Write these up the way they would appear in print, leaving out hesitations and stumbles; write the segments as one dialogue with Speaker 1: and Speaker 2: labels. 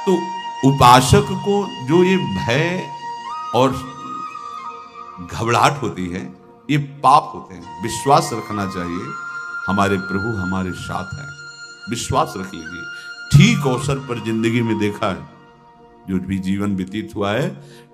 Speaker 1: तो उपासक को जो ये भय और घबराहट होती है, ये पाप होते हैं। विश्वास रखना चाहिए, हमारे प्रभु हमारे साथ हैं, विश्वास रख लीजिए। ठीक अवसर पर जिंदगी में देखा है, जो भी जीवन व्यतीत हुआ है,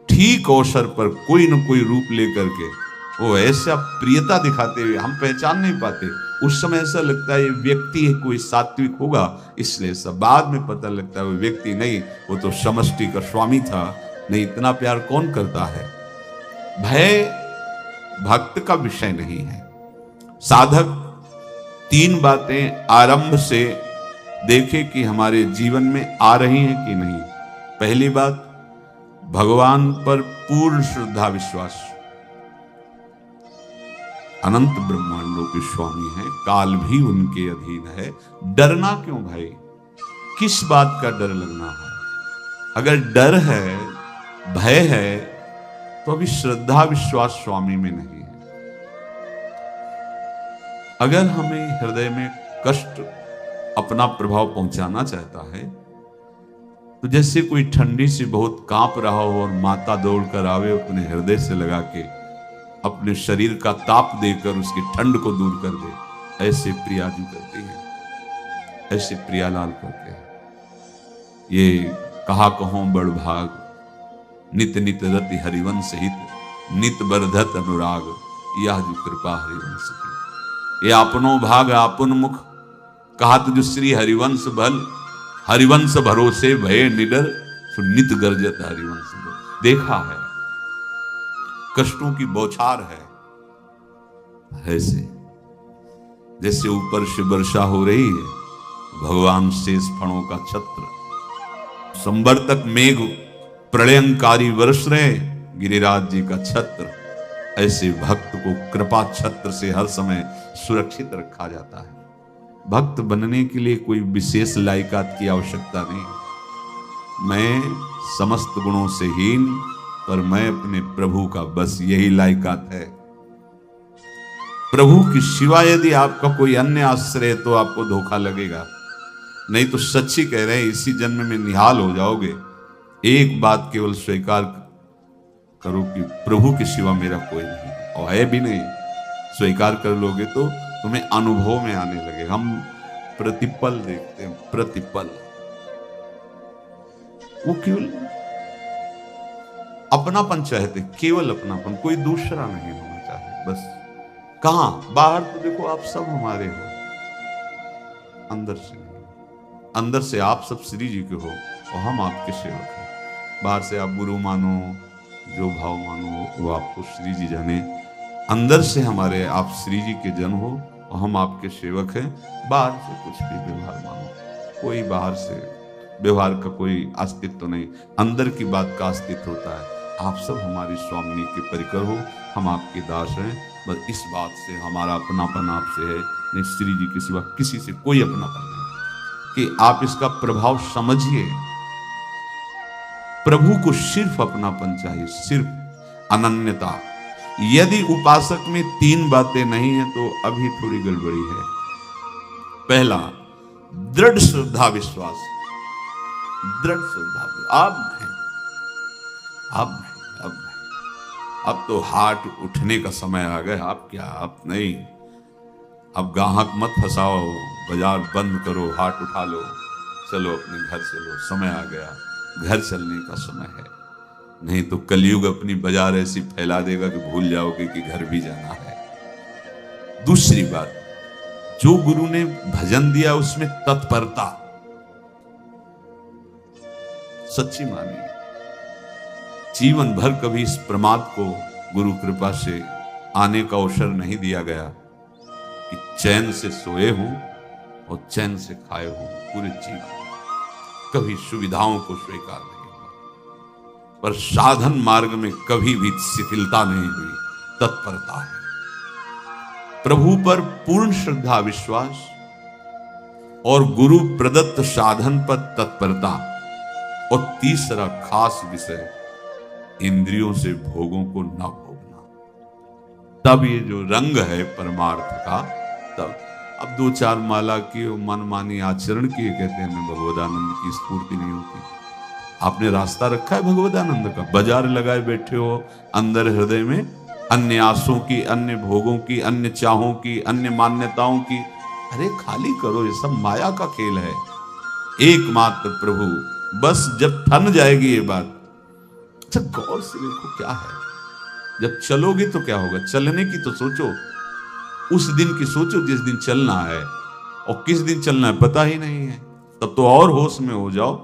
Speaker 1: ठीक अवसर पर कोई न कोई रूप लेकर के वो ऐसा प्रियता दिखाते हुए हम पहचान नहीं पाते। उस समय ऐसा लगता है ये व्यक्ति है, कोई सात्विक होगा, इसलिए सब। बाद में पता लगता है वो व्यक्ति नहीं, वो तो समष्टि का स्वामी था। नहीं, इतना प्यार कौन करता है। भय भक्त का विषय नहीं है। साधक 3 बातें आरंभ से देखे कि हमारे जीवन में आ रही हैं कि नहीं। पहली बात, भगवान पर पूर्ण श्रद्धा विश्वास। अनंत ब्रह्मांडों के स्वामी हैं, काल भी उनके अधीन है। डरना क्यों भाई, किस बात का डर लगना है। अगर डर है, भय है, तो अभी श्रद्धा विश्वास स्वामी में नहीं है। अगर हमें हृदय में कष्ट अपना प्रभाव पहुंचाना चाहता है, तो जैसे कोई ठंडी से बहुत कांप रहा हो और माता दौड़कर आवे, अपने हृदय से लगा के अपने शरीर का ताप देकर उसकी ठंड को दूर कर दे, ऐसे प्रिया जी करती है, ऐसे प्रियालाल करते हैं। ये कहा कहो बड़ भाग, नित नित रति हरिवंश हित, नित बरधत अनुराग, यह जो कृपा हरिवंश की। ये आपनो भाग आपन मुख, कहा जो श्री हरिवंश भल, हरिवंश भरोसे भय निडर, सुनित गर्जत हरिवंश भल। देखा है, कष्टों की बौछार है, ऐसे जैसे ऊपर से वर्षा हो रही है, भगवान शेष फणों का छत्र, संवर्तक मेघ प्रलयंकारी वर्ष रहे, गिरिराज जी का छत्र। ऐसे भक्त को कृपा छत्र से हर समय सुरक्षित रखा जाता है। भक्त बनने के लिए कोई विशेष लायकात की आवश्यकता नहीं। मैं समस्त गुणों से हीन, पर मैं अपने प्रभु का, बस यही लायकात है। प्रभु की सिवा यदि आपका कोई अन्य आश्रय है तो आपको धोखा लगेगा। नहीं तो सच्ची कह रहे हैं, इसी जन्म में निहाल हो जाओगे। एक बात केवल स्वीकार करो कि प्रभु की सिवा मेरा कोई नहीं, और है भी नहीं। स्वीकार कर लोगे तो तुम्हें अनुभव में आने लगे। हम प्रतिपल देखते हैं, प्रतिपल। वो केवल अपनापन चाहते, केवल अपनापन, कोई दूसरा नहीं होना चाहिए। बस कहां बाहर तो देखो आप सब हमारे हो, अंदर से नहीं। अंदर से आप सब श्री जी के हो और हम आपके सेवक हैं। बाहर से आप गुरु मानो, जो भाव मानो, वो आपको श्री जी जाने। अंदर से हमारे आप श्री जी के जन हो और हम आपके सेवक हैं। बाहर से कुछ भी व्यवहार मानो, कोई बाहर से व्यवहार का कोई अस्तित्व नहीं, अंदर की बात का अस्तित्व होता है। आप सब हमारी स्वामिनी के परिकर हो, हम आपके दास हैं। बस इस बात से हमारा अपनापन आपसे है, नहीं श्री जी के सिवा किसी से कोई अपनापन नहीं। कि आप इसका प्रभाव समझिए। प्रभु को सिर्फ अपनापन चाहिए, सिर्फ अनन्यता। यदि उपासक में 3 बातें नहीं है तो अभी थोड़ी गड़बड़ी है। पहला, दृढ़ श्रद्धा विश्वास। दृढ़ श्रद्धा, अब नहीं, अब नहीं, अब नहीं। अब तो हाथ उठने का समय आ गया। आप क्या, आप नहीं। अब गाहक मत फंसाओ, बाजार बंद करो, हाथ उठा लो, चलो अपने घर चलो। समय आ गया, घर चलने का समय है। नहीं तो कलयुग अपनी बाजार ऐसी फैला देगा कि भूल जाओगे कि घर भी जाना है। दूसरी बात, जो गुरु ने भजन दिया उसमें तत्परता, सच्ची मानिए। जीवन भर कभी इस प्रमाद को गुरु कृपा से आने का अवसर नहीं दिया गया कि चैन से सोए हूं और चैन से खाए हूं। पूरे जीवन कभी सुविधाओं को स्वीकार नहीं हुआ, पर साधन मार्ग में कभी भी शिथिलता नहीं हुई, तत्परता है। प्रभु पर पूर्ण श्रद्धा विश्वास और गुरु प्रदत्त साधन पर तत्परता। और तीसरा खास विषय, इंद्रियों से भोगों को न भोगना। तब ये जो रंग है परमार्थ का, तब अब 2-4 माला की मनमानी आचरण किए कहते हैं हमें भगवदानंद की स्फूर्ति नहीं होती। आपने रास्ता रखा है भगवदानंद का, बाजार लगाए बैठे हो अंदर हृदय में, अन्य आशों की, अन्य भोगों की, अन्य चाहों की, अन्य मान्यताओं की। अरे खाली करो, ये सब माया का खेल है। एकमात्र प्रभु, बस जब थन जाएगी ये बात। अच्छा गौर से देखो क्या है, जब चलोगे तो क्या होगा, चलने की तो सोचो, उस दिन की सोचो जिस दिन चलना है, और किस दिन चलना है पता ही नहीं है, तब तो और होश में हो जाओ।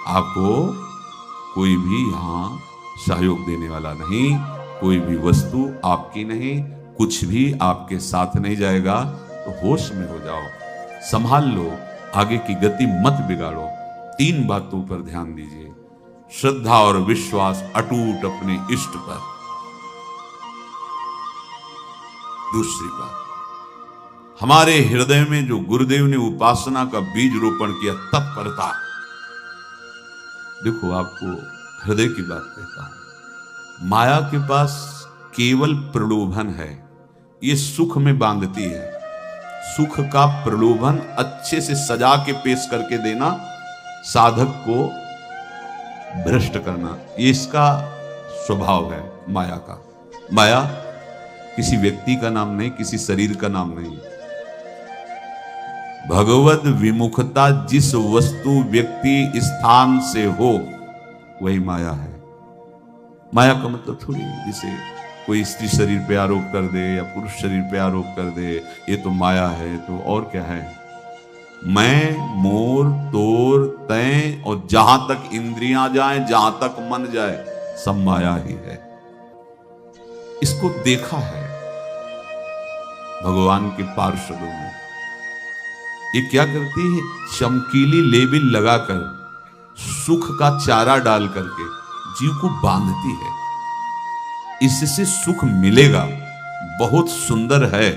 Speaker 1: आपको कोई भी यहां सहयोग देने वाला नहीं, कोई भी वस्तु आपकी नहीं, कुछ भी आपके साथ नहीं जाएगा। तो होश में हो जाओ, संभाल लो, आगे की गति मत बिगाड़ो। 3 बातों पर ध्यान दीजिए, श्रद्धा और विश्वास अटूट अपने इष्ट पर। दूसरी बात, हमारे हृदय में जो गुरुदेव ने उपासना का बीज रोपण किया, तत्परता। देखो आपको हृदय की बात कहता हूं, माया के पास केवल प्रलोभन है, ये सुख में बांधती है। सुख का प्रलोभन अच्छे से सजा के पेश करके देना, साधक को भ्रष्ट करना, ये इसका स्वभाव है माया का। माया किसी व्यक्ति का नाम नहीं, किसी शरीर का नाम नहीं। भगवद विमुखता जिस वस्तु व्यक्ति स्थान से हो वही माया है। माया का मतलब थोड़ी जिसे कोई स्त्री शरीर पे आरोप कर दे या पुरुष शरीर पे आरोप कर दे ये तो माया है, तो और क्या है। मैं, मोर, तोर, तय और जहां तक इंद्रियां जाएं, जहां तक मन जाए, सब माया ही है। इसको देखा है भगवान के पार्षदों में। ये क्या करती है, चमकीली लेबिल लगाकर, सुख का चारा डाल करके जीव को बांधती है। इससे सुख मिलेगा, बहुत सुंदर है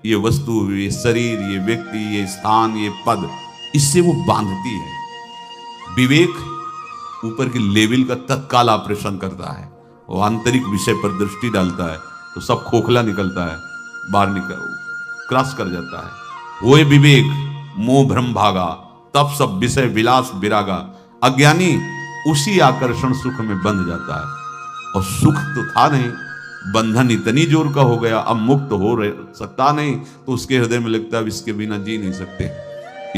Speaker 1: ये वस्तु, ये शरीर, ये व्यक्ति, ये स्थान, ये पद, इससे वो बांधती है। विवेक ऊपर के लेवल का तत्काल ऑपरेशन करता है, वो आंतरिक विषय पर दृष्टि डालता है तो सब खोखला निकलता है, बाहर निकल क्रॉस कर जाता है। वो विवेक, मोह भ्रम भागा, तब सब विषय विलास विरागा। अज्ञानी उसी आकर्षण सुख में बंध जाता है, और सुख तो था नहीं, बंधन इतनी जोर का हो गया, अब मुक्त हो सकता नहीं, तो उसके हृदय में लगता है इसके बिना जी नहीं सकते,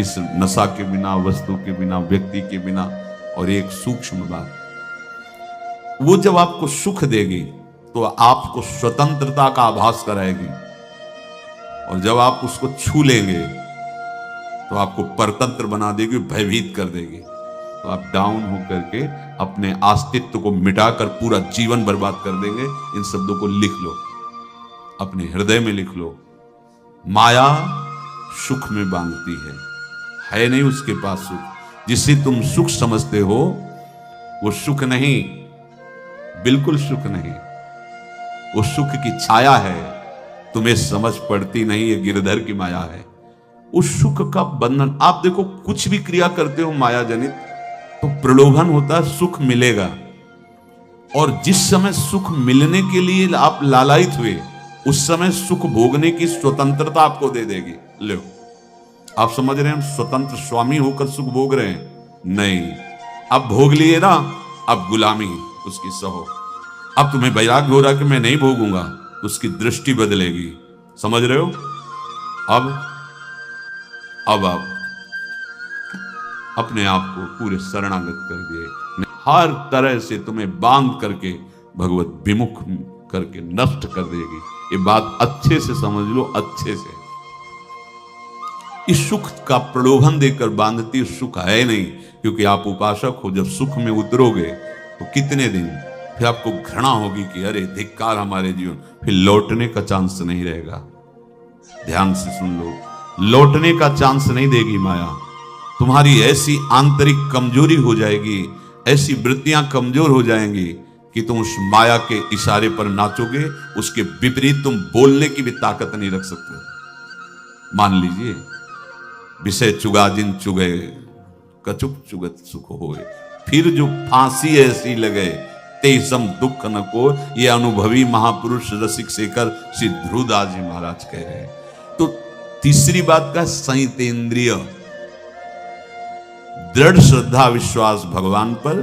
Speaker 1: इस नशा के बिना, वस्तु के बिना, व्यक्ति के बिना। और एक सूक्ष्म बात, वो जब आपको सुख देगी तो आपको स्वतंत्रता का आभास कराएगी, और जब आप उसको छू लेंगे तो आपको परतंत्र बना देगी, भयभीत कर देगी। तो आप डाउन होकर के अपने अस्तित्व को मिटाकर पूरा जीवन बर्बाद कर देंगे। इन शब्दों को लिख लो, अपने हृदय में लिख लो। माया सुख में बांधती है नहीं उसके पास सुख। जिसे तुम सुख समझते हो वो सुख नहीं, बिल्कुल सुख नहीं, वो सुख की छाया है, तुम्हें समझ पड़ती नहीं, ये गिरधर की माया है। उस सुख का बंधन, आप देखो कुछ भी क्रिया करते हो माया जनित तो प्रलोभन होता है, सुख मिलेगा। और जिस समय सुख मिलने के लिए आप लालायित हुए, उस समय सुख भोगने की स्वतंत्रता आपको दे देगी। लो, आप समझ रहे हैं हम स्वतंत्र स्वामी होकर सुख भोग रहे हैं? नहीं, अब भोग लिए ना, अब गुलामी उसकी सहो। अब तुम्हें वैराग्य हो रहा कि मैं नहीं भोगूंगा, उसकी दृष्टि बदलेगी। समझ रहे हो? अब आप अपने आप को पूरे शरणागत कर दिए, हर तरह से तुम्हें बांध करके भगवत विमुख करके नष्ट कर देगी। ये बात अच्छे से समझ लो, अच्छे से। इस सुख का प्रलोभन देकर बांधती सुख है नहीं, क्योंकि आप उपासक हो। जब सुख में उतरोगे तो कितने दिन फिर आपको घृणा होगी कि अरे धिक्कार हमारे जीवन, फिर लौटने का चांस नहीं रहेगा। ध्यान से सुन लो, लौटने का चांस नहीं देगी माया। तुम्हारी ऐसी आंतरिक कमजोरी हो जाएगी, ऐसी वृत्तियां कमजोर हो जाएंगी कि तुम उस माया के इशारे पर नाचोगे, उसके विपरीत तुम बोलने की भी ताकत नहीं रख सकते। मान लीजिए, विषय चुगा जिन चुगे, कचुक चुगत सुख होए, फिर जो फांसी ऐसी लगे, तेसम दुख न को। ये अनुभवी महापुरुष रसिक शेखर श्री ध्रुवदास जी महाराज कह रहे हैं। तो तीसरी बात का संयतेंद्रिय, दृढ़ श्रद्धा विश्वास भगवान पर,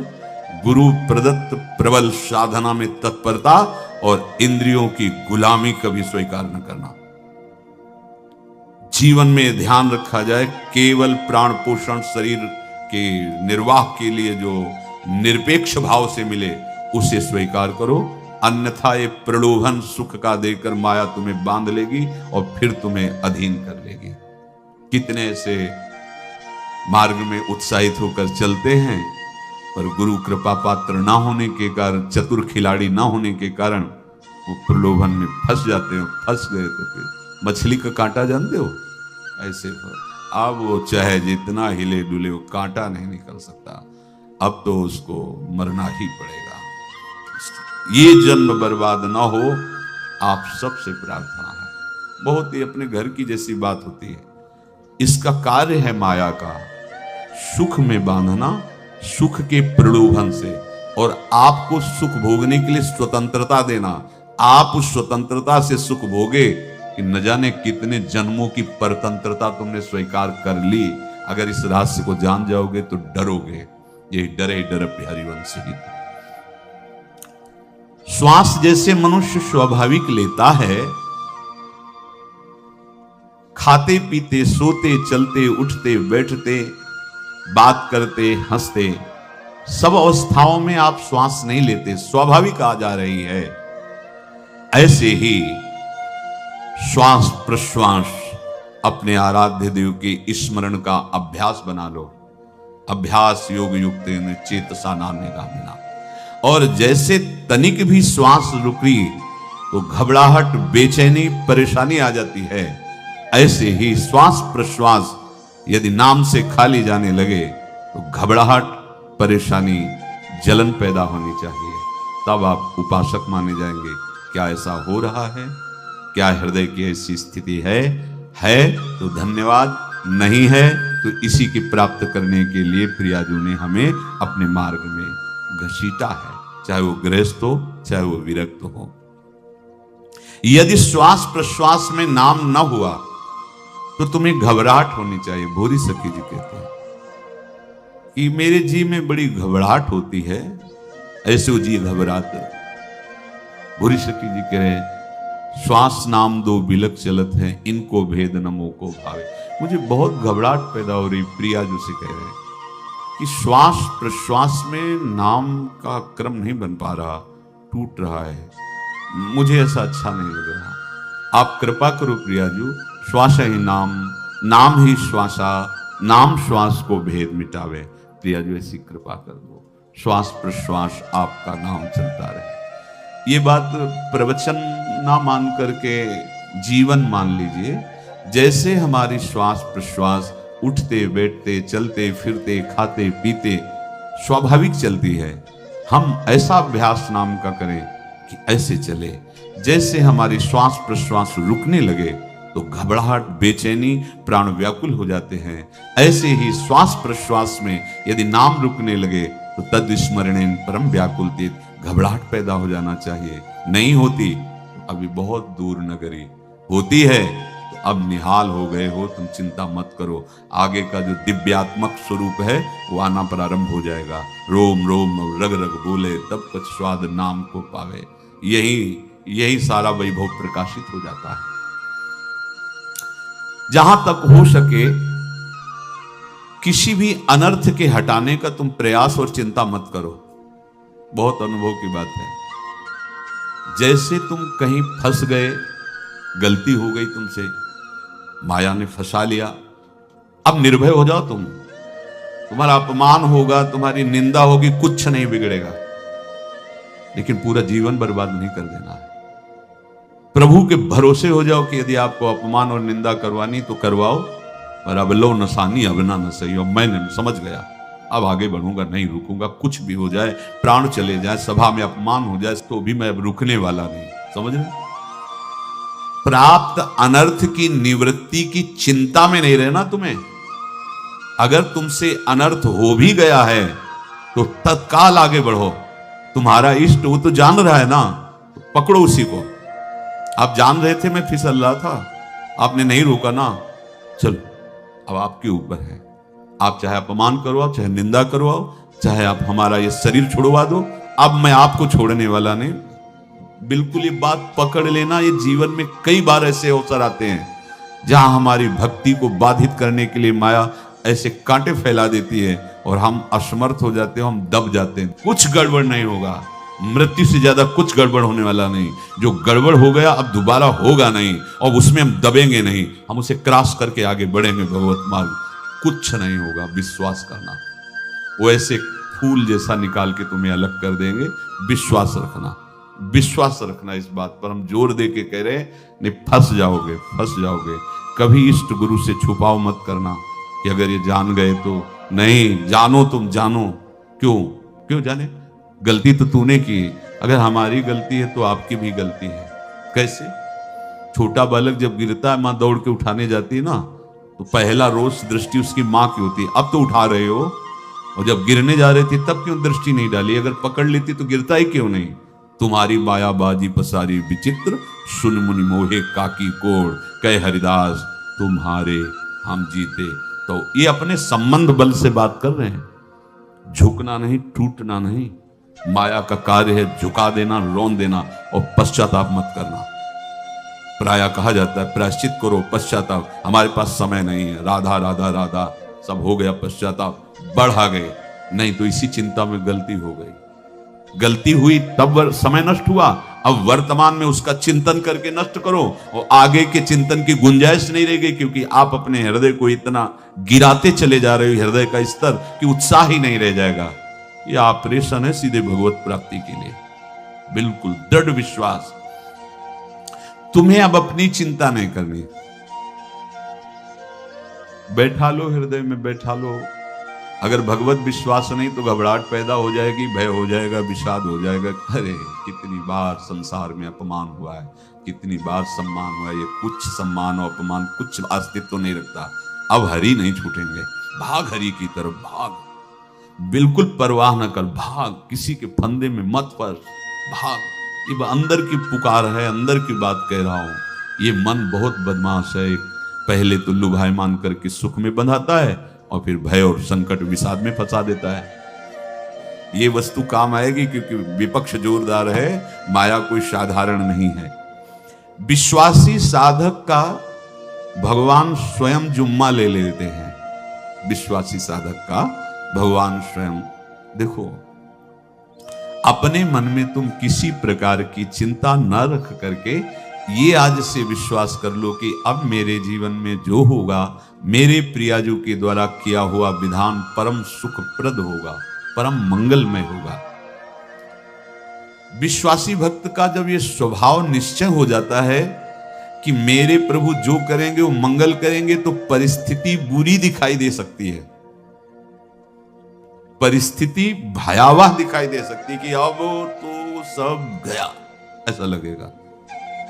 Speaker 1: गुरु प्रदत्त प्रबल साधना में तत्परता और इंद्रियों की गुलामी कभी स्वीकार न करना। जीवन में ध्यान रखा जाए केवल प्राण पोषण शरीर के निर्वाह के लिए जो निरपेक्ष भाव से मिले उसे स्वीकार करो, अन्यथा ये प्रलोभन सुख का देकर माया तुम्हें बांध लेगी और फिर तुम्हें अधीन कर लेगी। कितने ऐसे मार्ग में उत्साहित होकर चलते हैं पर गुरु कृपा पात्र ना होने के कारण, चतुर खिलाड़ी ना होने के कारण वो प्रलोभन में फंस जाते हो। फंस गए तो फिर मछली का कांटा जानते हो, ऐसे अब वो चाहे जितना हिले डुले वो कांटा नहीं निकल सकता, अब तो उसको मरना ही पड़ेगा। ये जन्म बर्बाद ना हो, आप सबसे प्रार्थना है। बहुत ही अपने घर की जैसी बात होती है। इसका कार्य है माया का सुख में बांधना, सुख के प्रलोभन से, और आपको सुख भोगने के लिए स्वतंत्रता देना। आप उस स्वतंत्रता से सुख भोगे कि न जाने कितने जन्मों की परतंत्रता तुमने स्वीकार कर ली। अगर इस रहस्य को जान जाओगे तो डरोगे। ये डरे डर हरिवंश ही। श्वास जैसे मनुष्य स्वाभाविक लेता है, खाते पीते सोते चलते उठते बैठते बात करते हंसते सब अवस्थाओं में आप श्वास नहीं लेते, स्वाभाविक आ जा रही है। ऐसे ही श्वास प्रश्वास अपने आराध्य देव के स्मरण का अभ्यास बना लो। अभ्यास योग युक्त चेतसा नान्यगामिना। और जैसे तनिक भी श्वास रुकी तो घबराहट बेचैनी परेशानी आ जाती है, ऐसे ही श्वास प्रश्वास यदि नाम से खाली जाने लगे तो घबराहट परेशानी जलन पैदा होनी चाहिए। तब आप उपासक माने जाएंगे। क्या ऐसा हो रहा है? क्या हृदय की ऐसी स्थिति है तो धन्यवाद, नहीं है तो इसी की प्राप्त करने के लिए प्रियाजू ने हमें अपने मार्ग में घसीटा है, चाहे वो गृहस्थ हो चाहे वो विरक्त हो। यदि श्वास प्रश्वास में नाम न हुआ तो तुम्हें घबराहट होनी चाहिए। भूरी सखी जी कहते हैं कि मेरे जी में बड़ी घबराहट होती है, ऐसे वो जी घबराते। भूरी सखी जी कह रहे हैं श्वास नाम दो बिलक चलत है, इनको भेद नमो को भावे। मुझे बहुत घबराहट पैदा हो रही। प्रिया जो से कह रहे हैं कि श्वास प्रश्वास में नाम का क्रम नहीं बन पा रहा, टूट रहा है, मुझे ऐसा अच्छा नहीं लग रहा। आप कृपा करो प्रियाजू, श्वास ही नाम, नाम ही श्वासा, नाम श्वास को भेद मिटावे। प्रियाजू ऐसी कृपा कर दो, श्वास प्रश्वास आपका नाम चलता रहे। ये बात प्रवचन ना मान करके जीवन मान लीजिए। जैसे हमारी श्वास प्रश्वास उठते बैठते चलते फिरते खाते पीते स्वाभाविक चलती है, हम ऐसा अभ्यास नाम का करें कि ऐसे चले। जैसे हमारी श्वास प्रश्वास रुकने लगे तो घबराहट बेचैनी प्राण व्याकुल हो जाते हैं, ऐसे ही श्वास प्रश्वास में यदि नाम रुकने लगे तो तद स्मरणेन परम व्याकुलते, घबराहट पैदा हो जाना चाहिए। नहीं होती अभी बहुत दूर नगरी, होती है तो अब निहाल हो गए हो, तुम चिंता मत करो। आगे का जो दिव्यात्मक स्वरूप है वो आना प्रारंभ हो जाएगा। रोम रोम रग रग बोले तब कुछ स्वाद नाम को पावे। यही सारा वैभव प्रकाशित हो जाता है। जहां तक हो सके किसी भी अनर्थ के हटाने का तुम प्रयास और चिंता मत करो। बहुत अनुभव की बात है। जैसे तुम कहीं फंस गए, गलती हो गई तुमसे, माया ने फंसा लिया, अब निर्भय हो जाओ। तुम्हारा अपमान होगा, तुम्हारी निंदा होगी, कुछ नहीं बिगड़ेगा, लेकिन पूरा जीवन बर्बाद नहीं कर देना है। प्रभु के भरोसे हो जाओ कि यदि आपको अपमान और निंदा करवानी तो करवाओ, पर अब लो नसानी अब ना नसई। और मैंने समझ गया, अब आगे बढ़ूंगा, नहीं रुकूंगा। कुछ भी हो जाए, प्राण चले जाए, सभा में अपमान हो जाए, तो भी मैं अब रुकने वाला नहीं। समझ रहे? प्राप्त अनर्थ की निवृत्ति की चिंता में नहीं रहना तुम्हें। अगर तुमसे अनर्थ हो भी गया है तो तत्काल आगे बढ़ो। तुम्हारा इष्ट वो तो जान रहा है ना, तो पकड़ो उसी को। आप जान रहे थे मैं फिसल रहा था, आपने नहीं रोका ना, चलो अब आपके ऊपर है, आप चाहे अपमान करवाओ, चाहे निंदा करवाओ, चाहे आप हमारा ये शरीर छुड़वा दो, अब मैं आपको छोड़ने वाला नहीं। बिल्कुल ये बात पकड़ लेना। ये जीवन में कई बार ऐसे अवसर आते हैं जहां हमारी भक्ति को बाधित करने के लिए माया ऐसे कांटे फैला देती है और हम असमर्थ हो जाते हैं, हम दब जाते हैं। कुछ गड़बड़ नहीं होगा, मृत्यु से ज्यादा कुछ गड़बड़ होने वाला नहीं। जो गड़बड़ हो गया अब दोबारा होगा नहीं, और उसमें हम दबेंगे नहीं, हम उसे क्रॉस करके आगे बढ़ेंगे भगवत मार्ग। कुछ नहीं होगा, विश्वास करना। वो ऐसे फूल जैसा निकाल के तुम्हें अलग कर देंगे। विश्वास रखना, विश्वास रखना। इस बात पर हम जोर दे के कह रहे हैं, नहीं फंस जाओगे, फंस जाओगे। कभी इष्ट गुरु से छुपाओ मत करना कि अगर ये जान गए तो। नहीं, जानो, तुम जानो। क्यों जाने? गलती तो तूने की। अगर हमारी गलती है तो आपकी भी गलती है। कैसे? छोटा बालक जब गिरता है, माँ दौड़ के उठाने जाती है ना, तो पहला रोज दृष्टि उसकी माँ की होती है। अब तो उठा रहे हो, और जब गिरने जा रहे थे तब क्यों दृष्टि नहीं डाली? अगर पकड़ लेती तो गिरता ही क्यों नहीं? तुम्हारी माया बाजी पसारी विचित्र, सुन मुनि मोहे काकी कोड़, कहे हरिदास तुम्हारे हम जीते। तो ये अपने संबंध बल से बात कर रहे हैं। झुकना नहीं, टूटना नहीं। माया का कार्य है झुका देना, रोन देना और पश्चाताप मत करना। प्राय कहा जाता है प्रायश्चित करो, पश्चाताप। हमारे पास समय नहीं है, राधा राधा राधा सब हो गया, पश्चाताप बढ़ा गए। नहीं तो इसी चिंता में गलती हो गई। गलती हुई तब समय नष्ट हुआ, अब वर्तमान में उसका चिंतन करके नष्ट करो, और आगे के चिंतन की गुंजाइश नहीं रह गई, क्योंकि आप अपने हृदय को इतना गिराते चले जा रहे हो, हृदय का स्तर, कि उत्साह ही नहीं रह जाएगा। ये ऑपरेशन है सीधे भगवत प्राप्ति के लिए। बिल्कुल दृढ़ विश्वास। तुम्हें अब अपनी चिंता नहीं करनी। बैठा लो, हृदय में बैठा लो। अगर भगवत विश्वास नहीं तो घबराहट पैदा हो जाएगी, भय हो जाएगा, विषाद हो जाएगा। अरे कितनी बार संसार में अपमान हुआ है, कितनी बार सम्मान हुआ है। ये कुछ सम्मान और अपमान कुछ अस्तित्व तो नहीं रखता। अब हरि नहीं छूटेंगे। भाग हरि की तरफ, भाग। बिल्कुल परवाह न कर, भाग। किसी के फंदे में मत फंस, भाग। ये अंदर की पुकार है, अंदर की बात कह रहा हूं। ये मन बहुत बदमाश है। पहले तो लुभायमान करके सुख में बंधाता है, और फिर भय और संकट विषाद में फंसा देता है। ये वस्तु काम आएगी, क्योंकि विपक्ष जोरदार है, माया कोई साधारण नहीं है। विश्वासी साधक का भगवान स्वयं जुम्मा ले लेते हैं। विश्वासी साधक का भगवान स्वयं। देखो, अपने मन में तुम किसी प्रकार की चिंता न रख करके ये आज से विश्वास कर लो कि अब मेरे जीवन में जो होगा, मेरे प्रियाजू के द्वारा किया हुआ विधान परम सुखप्रद होगा, परम मंगलमय होगा। विश्वासी भक्त का जब ये स्वभाव निश्चय हो जाता है कि मेरे प्रभु जो करेंगे वो मंगल करेंगे, तो परिस्थिति बुरी दिखाई दे सकती है, परिस्थिति भयावह दिखाई दे सकती है कि अब तो सब गया, ऐसा लगेगा।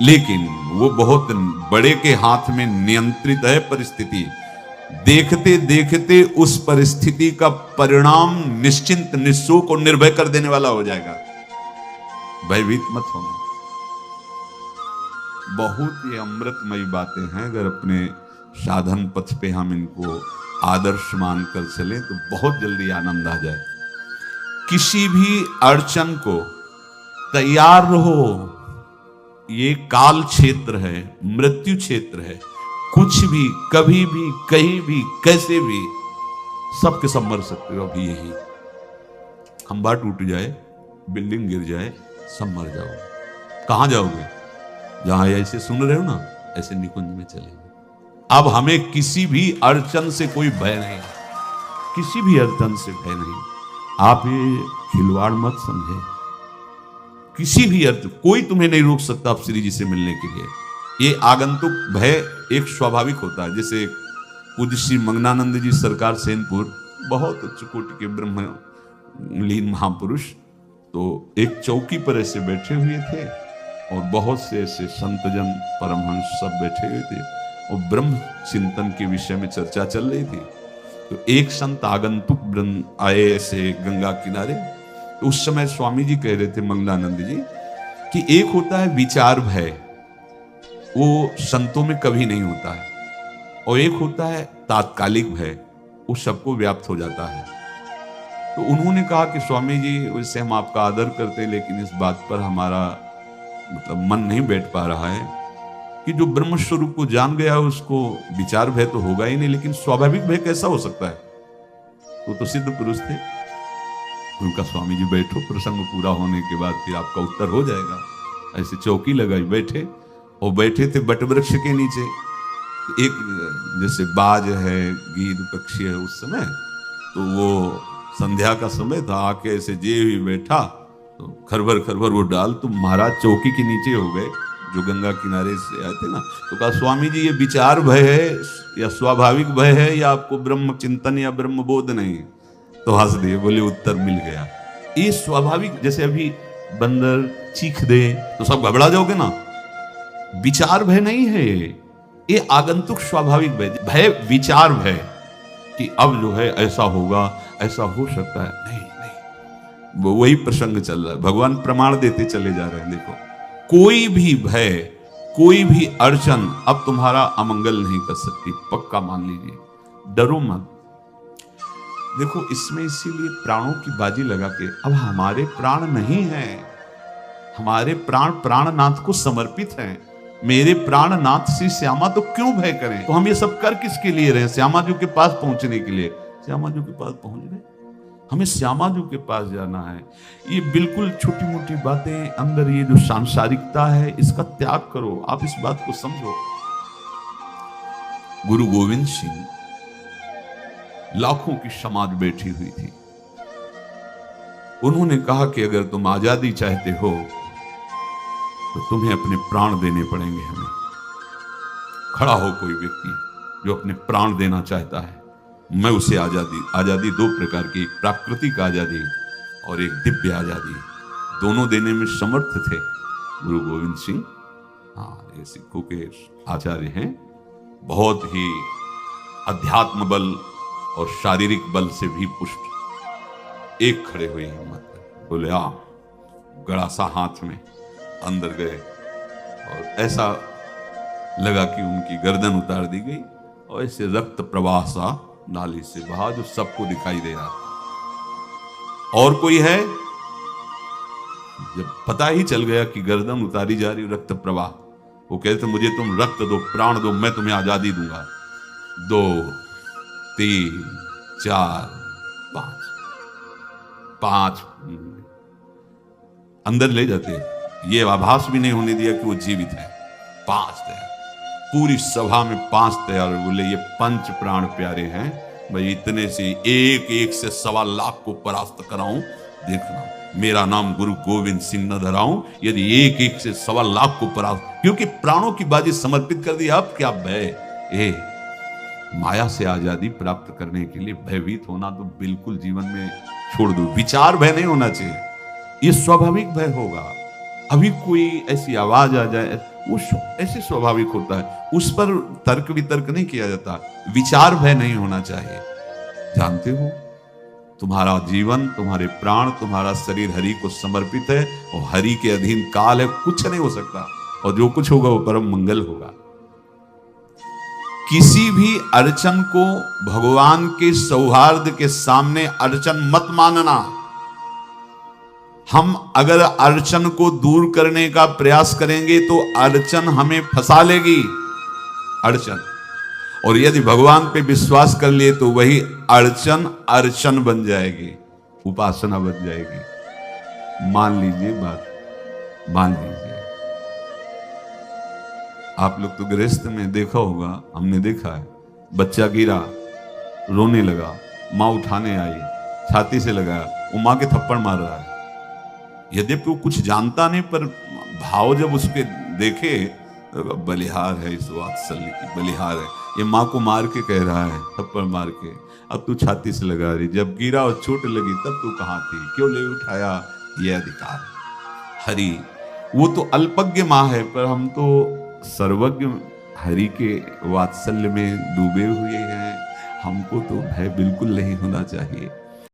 Speaker 1: लेकिन वो बहुत बड़े के हाथ में नियंत्रित है परिस्थिति। देखते देखते उस परिस्थिति का परिणाम निश्चिंत, निःशोक और निर्भय कर देने वाला हो जाएगा। भयभीत मत होना। बहुत ही अमृतमयी बातें हैं। अगर अपने साधन पथ पे हम इनको आदर्श मानकर चलें तो बहुत जल्दी आनंद आ जाए। किसी भी अड़चन को तैयार रहो। ये काल क्षेत्र है, मृत्यु क्षेत्र है। कुछ भी, कभी भी, कहीं भी, कैसे भी, सबके सब मर सकते हो। अभी यही खंबा टूट जाए, बिल्डिंग गिर जाए, सब मर जाओ। कहां जाओगे? जहां ऐसे सुन रहे हो ना, ऐसे निकुंज में चलेंगे। अब हमें किसी भी अड़चन से कोई भय नहीं, किसी भी अड़चन से भय नहीं। आप ये खिलवाड़ मत समझे। किसी भी अर्थ कोई तुम्हें नहीं रोक सकता आप श्री जी से मिलने के लिए। ये आगंतुक भय एक स्वाभाविक होता है। जैसे पूज्य श्री मंगनानंद जी सरकार सेनपुर, बहुत उच्च कोटि के ब्रह्मलीन महापुरुष, तो एक चौकी पर ऐसे बैठे हुए थे और बहुत से ऐसे संतजन परमहंस सब बैठे हुए थे और ब्रह्म चिंतन के विषय में चर्चा चल रही थी। तो एक संत आगंतुक आए ऐसे गंगा किनारे। उस समय स्वामी जी कह रहे थे मंगलानंद जी कि एक होता है विचार भय, वो संतों में कभी नहीं होता है, और एक होता है तात्कालिक भय, वो सबको व्याप्त हो जाता है। तो उन्होंने कहा कि स्वामी जी, वैसे हम आपका आदर करते, लेकिन इस बात पर हमारा मतलब मन नहीं बैठ पा रहा है कि जो ब्रह्म स्वरूप को जान गया उसको विचार भय तो होगा ही नहीं, लेकिन स्वाभाविक भय कैसा हो सकता है? वो तो सिद्ध पुरुष थे। उनका स्वामी जी बैठो, प्रसंग पूरा होने के बाद फिर आपका उत्तर हो जाएगा। ऐसे चौकी लगाई बैठे, और बैठे थे बटवृक्ष के नीचे। एक जैसे बाज है, गीद पक्षी है, उस समय तो वो संध्या का समय था, आके ऐसे जे ही बैठा तो खरबर खरबर वो डाल, तुम महाराज चौकी के नीचे हो गए, जो गंगा किनारे से आए थे ना। तो कहा स्वामी जी, ये विचार भय है या स्वाभाविक भय है, या आपको ब्रह्म चिंतन या ब्रह्म बोध नहीं? तो हंस दिए, बोले उत्तर मिल गया। ये स्वाभाविक, जैसे अभी बंदर चीख दे तो सब घबरा जाओगे ना, विचार भय नहीं है ये आगंतुक स्वाभाविक भय। भय विचार भय कि अब जो है ऐसा होगा, ऐसा हो सकता है, नहीं नहीं, वही प्रसंग चल रहा है। भगवान प्रमाण देते चले जा रहे हैं। देखो, कोई भी भय, कोई भी अड़चन अब तुम्हारा अमंगल नहीं कर सकती, पक्का मान लीजिए, डरो मत। देखो, इसमें इसीलिए प्राणों की बाजी लगा के, अब हमारे प्राण नहीं हैं, हमारे प्राण प्राणनाथ को समर्पित हैं। मेरे प्राणनाथ श्री श्यामा, तो क्यों भय करें? तो हम ये सब कर किसके लिए रहे? श्यामा जी के पास पहुंचने के लिए। श्यामा जी के पास पहुंच गए, हमें श्यामा जी के पास जाना है। ये बिल्कुल छोटी मोटी बातें, अंदर ये जो सांसारिकता है, इसका त्याग करो। आप इस बात को समझो। गुरु गोविंद सिंह, लाखों की समाज बैठी हुई थी। उन्होंने कहा कि अगर तुम आजादी चाहते हो तो तुम्हें अपने प्राण देने पड़ेंगे। हमें खड़ा हो कोई व्यक्ति जो अपने प्राण देना चाहता है, मैं उसे आजादी। आजादी दो प्रकार की, एक प्राकृतिक आजादी और एक दिव्य आजादी, दोनों देने में समर्थ थे गुरु गोविंद सिंह। हाँ, ये सिखों के आचार्य हैं, बहुत ही अध्यात्म बल और शारीरिक बल से भी पुष्ट। एक खड़े हुए हिम्मत, बोले आ, गड़ासा हाथ में, अंदर गए और ऐसा लगा कि उनकी गर्दन उतार दी गई और ऐसे रक्त प्रवाह सा नाली से बहा, जो सबको दिखाई दे रहा था। और कोई है? जब पता ही चल गया कि गर्दन उतारी जा रही, रक्त प्रवाह, वो कहते मुझे तुम रक्त दो, प्राण दो, मैं तुम्हें आजादी दूंगा। 2 3 4 5 अंदर ले जाते, ये आभास भी नहीं होने दिया कि वो जीवित है। 5 तैयार, पूरी सभा में 5 तैयार। बोले ये पंच प्राण प्यारे हैं भाई, इतने से एक एक से 1.25 लाख को परास्त कराऊं, देखना मेरा नाम गुरु गोविंद सिंह न धराऊं, यदि एक एक से 1.25 लाख को परास्त, क्योंकि प्राणों की बाजी समर्पित कर दी। अब क्या भय? माया से आजादी प्राप्त करने के लिए भयभीत होना तो बिल्कुल जीवन में छोड़ दो। विचार भय नहीं होना चाहिए, ये स्वाभाविक भय होगा। अभी कोई ऐसी आवाज आ जाए, वो ऐसे स्वाभाविक होता है, उस पर तर्क वितर्क नहीं किया जाता। विचार भय नहीं होना चाहिए। जानते हो, तुम्हारा जीवन, तुम्हारे प्राण, तुम्हारा शरीर हरि को समर्पित है और हरि के अधीन काल है, कुछ नहीं हो सकता, और जो कुछ होगा वो परम मंगल होगा। किसी भी अड़चन को भगवान के सौहार्द के सामने अड़चन मत मानना। हम अगर अड़चन को दूर करने का प्रयास करेंगे तो अड़चन हमें फंसा लेगी, अड़चन। और यदि भगवान पे विश्वास कर लिए तो वही अड़चन अर्चन बन जाएगी, उपासना बन जाएगी। मान लीजिए बात, मान लीजिए। आप लोग तो गृहस्थ में देखा होगा, हमने देखा है, बच्चा गिरा, रोने लगा, माँ उठाने आई, छाती से लगाया, वो माँ के थप्पड़ मार रहा है। यद्यपि वो कुछ जानता नहीं, पर भाव जब उसके देखे, तो बलिहार है इस वात्सल्य की, बलिहार है, ये माँ को मार के कह रहा है, थप्पड़ मार के, अब तू छाती से लगा रही, जब गिरा और चोट लगी तब तू कहाँ थी, क्यों ले उठाया? ये अधिकार हरि, वो तो अल्पज्ञ माँ है, पर हम तो सर्वज्ञ हरि के वात्सल्य में डूबे हुए हैं। हमको तो भय बिल्कुल नहीं होना चाहिए।